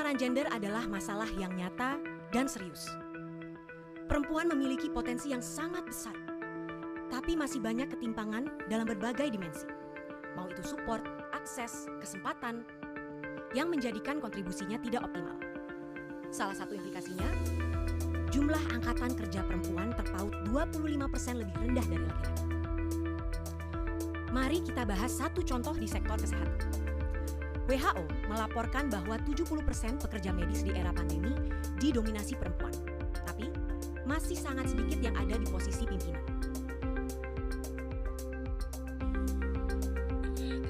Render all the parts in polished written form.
Kesetaraan gender adalah masalah yang nyata dan serius. Perempuan memiliki potensi yang sangat besar, tapi masih banyak ketimpangan dalam berbagai dimensi. Mau itu support, akses, kesempatan, yang menjadikan kontribusinya tidak optimal. Salah satu implikasinya, jumlah angkatan kerja perempuan terpaut 25% lebih rendah dari laki-laki. Mari kita bahas satu contoh di sektor kesehatan. WHO melaporkan bahwa 70% pekerja medis di era pandemi didominasi perempuan, tapi masih sangat sedikit yang ada di posisi pimpinan.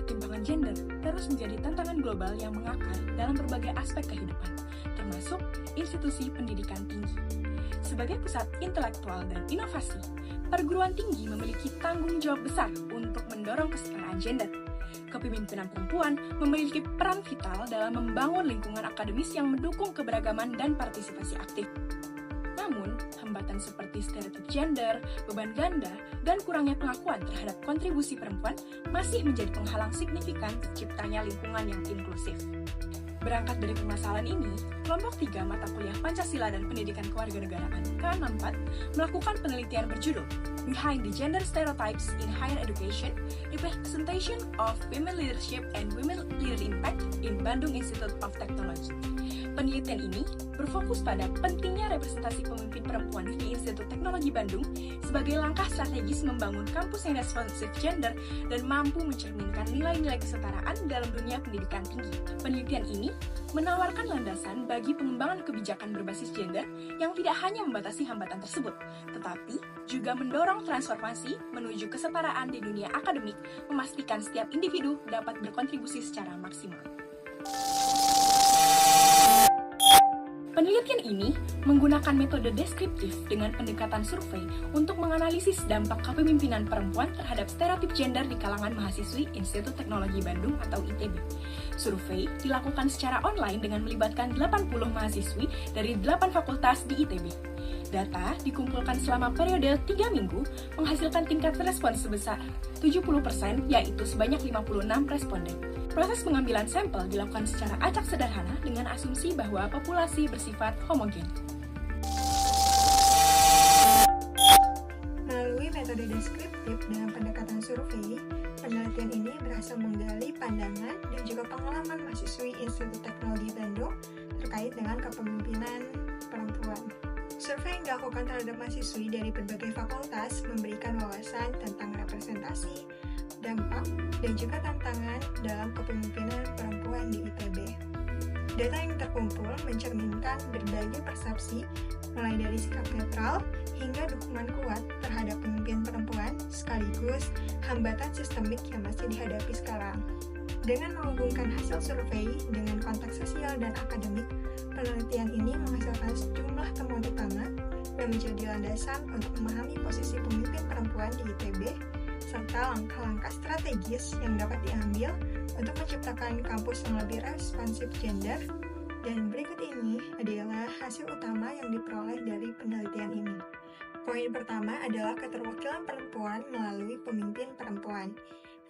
Ketimpangan gender terus menjadi tantangan global yang mengakar dalam berbagai aspek kehidupan, termasuk institusi pendidikan tinggi. Sebagai pusat intelektual dan inovasi, perguruan tinggi memiliki tanggung jawab besar untuk mendorong kesetaraan gender. Kepemimpinan perempuan memiliki peran vital dalam membangun lingkungan akademis yang mendukung keberagaman dan partisipasi aktif. Namun, hambatan seperti stereotip gender, beban ganda, dan kurangnya pengakuan terhadap kontribusi perempuan masih menjadi penghalang signifikan terciptanya lingkungan yang inklusif. Berangkat dari permasalahan ini, kelompok 3 mata kuliah Pancasila dan Pendidikan Kewarganegaraan K64 melakukan penelitian berjudul Behind the Gender Stereotypes in Higher Education, Representation of Women Leadership and Women Leader Impact in Bandung Institute of Technology. Penelitian ini berfokus pada pentingnya representasi pemimpin perempuan di Institut Teknologi Bandung sebagai langkah strategis membangun kampus yang responsif gender dan mampu mencerminkan nilai-nilai kesetaraan dalam dunia pendidikan tinggi. Penelitian ini menawarkan landasan bagi pengembangan kebijakan berbasis gender yang tidak hanya membatasi hambatan tersebut, tetapi juga mendorong transformasi menuju kesetaraan di dunia akademik, memastikan setiap individu dapat berkontribusi secara maksimal. Penelitian ini menggunakan metode deskriptif dengan pendekatan survei untuk menganalisis dampak kepemimpinan perempuan terhadap stereotip gender di kalangan mahasiswi Institut Teknologi Bandung atau ITB. Survei dilakukan secara online dengan melibatkan 80 mahasiswi dari 8 fakultas di ITB. Data dikumpulkan selama periode 3 minggu menghasilkan tingkat respons sebesar 70%, yaitu sebanyak 56 responden. Proses pengambilan sampel dilakukan secara acak sederhana dengan asumsi bahwa populasi bersifat homogen. Melalui metode deskriptif dengan pendekatan survei, penelitian ini berhasil menggali pandangan dan juga pengalaman mahasiswi Institut Teknologi Bandung terkait dengan kepemimpinan perempuan. Survei yang dilakukan terhadap mahasiswi dari berbagai fakultas memberikan wawasan tentang representasi, dampak, dan juga tantangan dalam kepemimpinan perempuan di ITB. Data yang terkumpul mencerminkan berbagai persepsi, mulai dari sikap netral hingga dukungan kuat terhadap pemimpin perempuan, sekaligus hambatan sistemik yang masih dihadapi sekarang. Dengan menghubungkan hasil survei dengan konteks sosial dan akademik, penelitian ini menghasilkan sejumlah temuan utama yang menjadi landasan untuk memahami posisi pemimpin perempuan di ITB, serta langkah-langkah strategis yang dapat diambil untuk menciptakan kampus yang lebih responsif gender. Dan berikut ini adalah hasil utama yang diperoleh dari penelitian ini. Poin pertama adalah keterwakilan perempuan melalui pemimpin perempuan.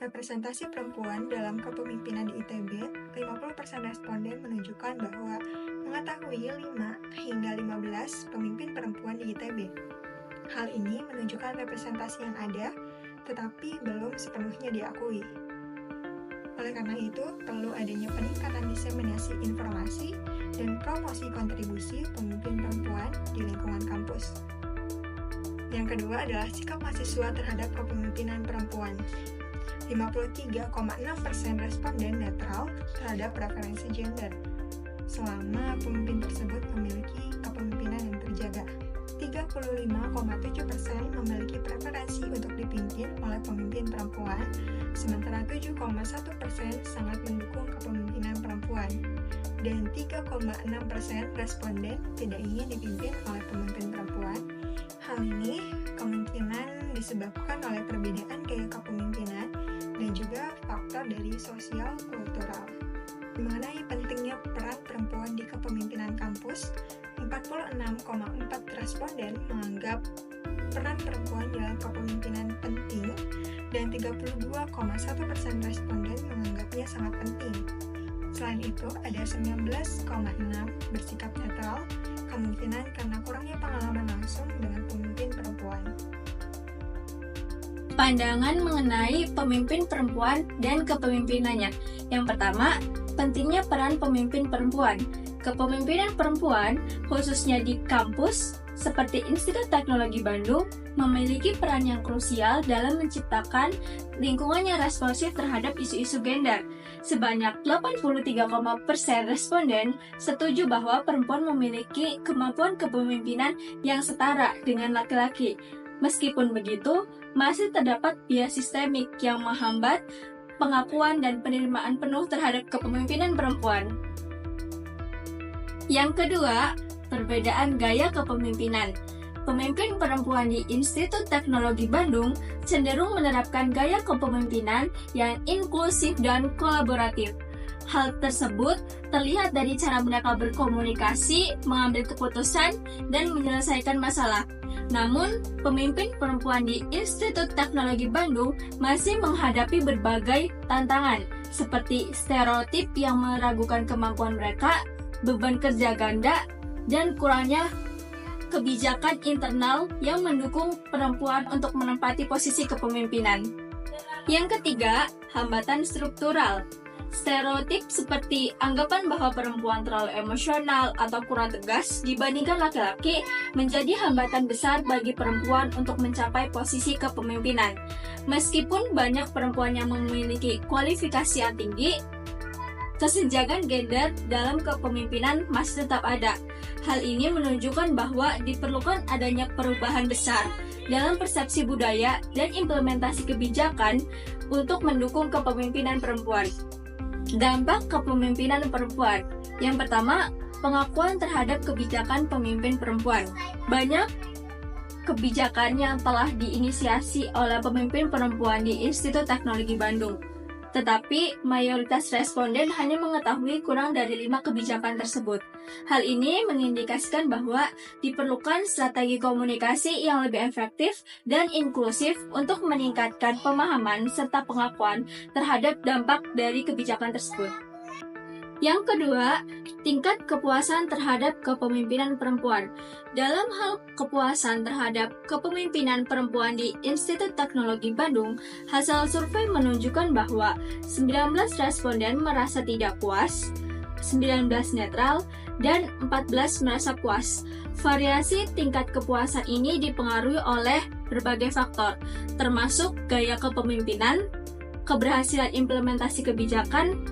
Representasi perempuan dalam kepemimpinan di ITB, 50% responden menunjukkan bahwa mengetahui 5 hingga 15 pemimpin perempuan di ITB. Hal ini menunjukkan representasi yang ada, tetapi belum sepenuhnya diakui. Oleh karena itu, perlu adanya peningkatan diseminasi informasi dan promosi kontribusi pemimpin perempuan di lingkungan kampus. Yang kedua adalah sikap mahasiswa terhadap kepemimpinan perempuan. 53,6% responden netral terhadap preferensi gender, selama pemimpin tersebut memiliki kepemimpinan yang terjaga. 35,7% memiliki preferensi untuk dipimpin oleh pemimpin perempuan, sementara 7,1% sangat mendukung kepemimpinan perempuan, dan 3,6% responden tidak ingin dipimpin oleh pemimpin perempuan. Hal ini kemungkinan disebabkan oleh perbedaan gaya kepemimpinan dan juga faktor dari sosial kultural. Mengenai pentingnya peran perempuan di kepemimpinan kampus, 46,4 responden menganggap peran perempuan dalam kepemimpinan penting dan 32,1% responden menganggapnya sangat penting. Selain itu, ada 19,6 Pandangan mengenai pemimpin perempuan dan kepemimpinannya. Yang pertama, pentingnya peran pemimpin perempuan. Kepemimpinan perempuan, khususnya di kampus seperti Institut Teknologi Bandung, memiliki peran yang krusial dalam menciptakan lingkungan yang responsif terhadap isu-isu gender. Sebanyak 83,% responden setuju bahwa perempuan memiliki kemampuan kepemimpinan yang setara dengan laki-laki. Meskipun begitu, masih terdapat bias sistemik yang menghambat pengakuan dan penerimaan penuh terhadap kepemimpinan perempuan. Yang kedua, perbedaan gaya kepemimpinan. Pemimpin perempuan di Institut Teknologi Bandung cenderung menerapkan gaya kepemimpinan yang inklusif dan kolaboratif. Hal tersebut terlihat dari cara mereka berkomunikasi, mengambil keputusan, dan menyelesaikan masalah. Namun, pemimpin perempuan di Institut Teknologi Bandung masih menghadapi berbagai tantangan, seperti stereotip yang meragukan kemampuan mereka, beban kerja ganda, dan kurangnya kebijakan internal yang mendukung perempuan untuk menempati posisi kepemimpinan. Yang ketiga, hambatan struktural. Stereotip seperti anggapan bahwa perempuan terlalu emosional atau kurang tegas dibandingkan laki-laki menjadi hambatan besar bagi perempuan untuk mencapai posisi kepemimpinan. Meskipun banyak perempuan yang memiliki kualifikasi yang tinggi, kesenjangan gender dalam kepemimpinan masih tetap ada. Hal ini menunjukkan bahwa diperlukan adanya perubahan besar dalam persepsi budaya dan implementasi kebijakan untuk mendukung kepemimpinan perempuan. Dampak kepemimpinan perempuan. Yang pertama, pengakuan terhadap kebijakan pemimpin perempuan. Banyak kebijakan yang telah diinisiasi oleh pemimpin perempuan di Institut Teknologi Bandung. Tetapi, mayoritas responden hanya mengetahui kurang dari 5 kebijakan tersebut. Hal ini mengindikasikan bahwa diperlukan strategi komunikasi yang lebih efektif dan inklusif untuk meningkatkan pemahaman serta pengakuan terhadap dampak dari kebijakan tersebut. Yang kedua, tingkat kepuasan terhadap kepemimpinan perempuan. Dalam hal kepuasan terhadap kepemimpinan perempuan di Institut Teknologi Bandung, hasil survei menunjukkan bahwa 19 responden merasa tidak puas, 19 netral, dan 14 merasa puas. Variasi tingkat kepuasan ini dipengaruhi oleh berbagai faktor, termasuk gaya kepemimpinan, keberhasilan implementasi kebijakan,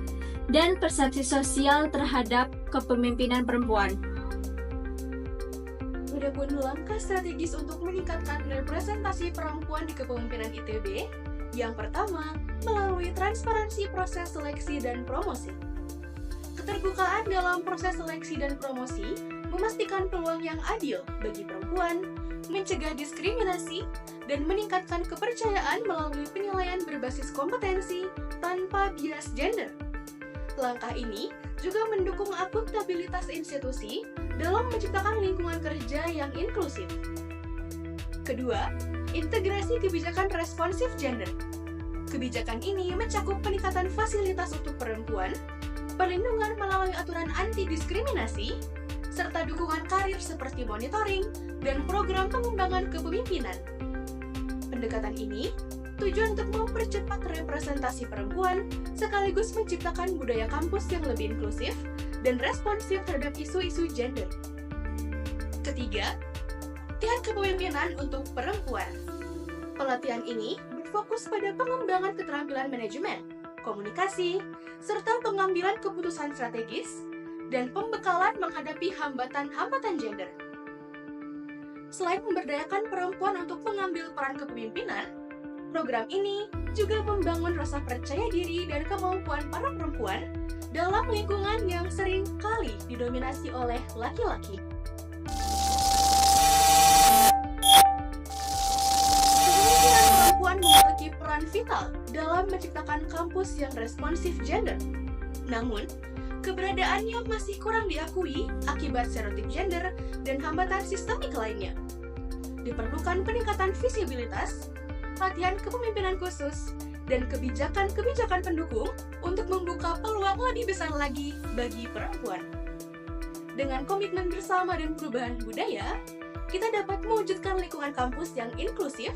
dan persepsi sosial terhadap kepemimpinan perempuan. Adapun langkah strategis untuk meningkatkan representasi perempuan di kepemimpinan ITB, yang pertama, melalui transparansi proses seleksi dan promosi. Keterbukaan dalam proses seleksi dan promosi memastikan peluang yang adil bagi perempuan, mencegah diskriminasi, dan meningkatkan kepercayaan melalui penilaian berbasis kompetensi tanpa bias gender. Langkah ini juga mendukung akuntabilitas institusi dalam menciptakan lingkungan kerja yang inklusif. Kedua, integrasi kebijakan responsif gender. Kebijakan ini mencakup peningkatan fasilitas untuk perempuan, perlindungan melalui aturan anti-diskriminasi, serta dukungan karir seperti monitoring dan program pengembangan kepemimpinan. Pendekatan ini tujuan untuk mempercepat representasi perempuan sekaligus menciptakan budaya kampus yang lebih inklusif dan responsif terhadap isu-isu gender. Ketiga, latihan kepemimpinan untuk perempuan. Pelatihan ini berfokus pada pengembangan keterampilan manajemen, komunikasi, serta pengambilan keputusan strategis dan pembekalan menghadapi hambatan-hambatan gender. Selain memberdayakan perempuan untuk mengambil peran kepemimpinan, program ini juga membangun rasa percaya diri dan kemampuan para perempuan dalam lingkungan yang sering kali didominasi oleh laki-laki. Kepemimpinan perempuan memiliki peran vital dalam menciptakan kampus yang responsif gender. Namun, keberadaannya masih kurang diakui akibat stereotip gender dan hambatan sistemik lainnya. Diperlukan peningkatan visibilitas, latihan kepemimpinan khusus, dan kebijakan-kebijakan pendukung untuk membuka peluang lebih besar lagi bagi perempuan. Dengan komitmen bersama dan perubahan budaya, kita dapat mewujudkan lingkungan kampus yang inklusif,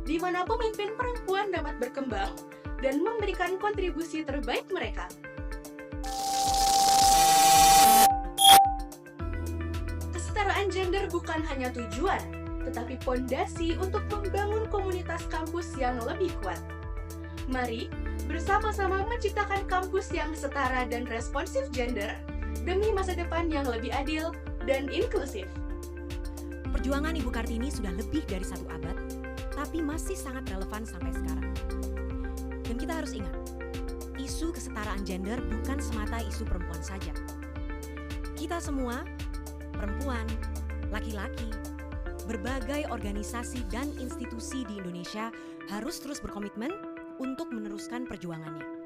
di mana pemimpin perempuan dapat berkembang dan memberikan kontribusi terbaik mereka. Kesetaraan gender bukan hanya tujuan, tetapi fondasi untuk membangun komunitas kampus yang lebih kuat. Mari bersama-sama menciptakan kampus yang setara dan responsif gender demi masa depan yang lebih adil dan inklusif. Perjuangan Ibu Kartini sudah lebih dari 1 abad, tapi masih sangat relevan sampai sekarang. Dan kita harus ingat, isu kesetaraan gender bukan semata isu perempuan saja. Kita semua, perempuan, laki-laki, berbagai organisasi dan institusi di Indonesia harus terus berkomitmen untuk meneruskan perjuangannya.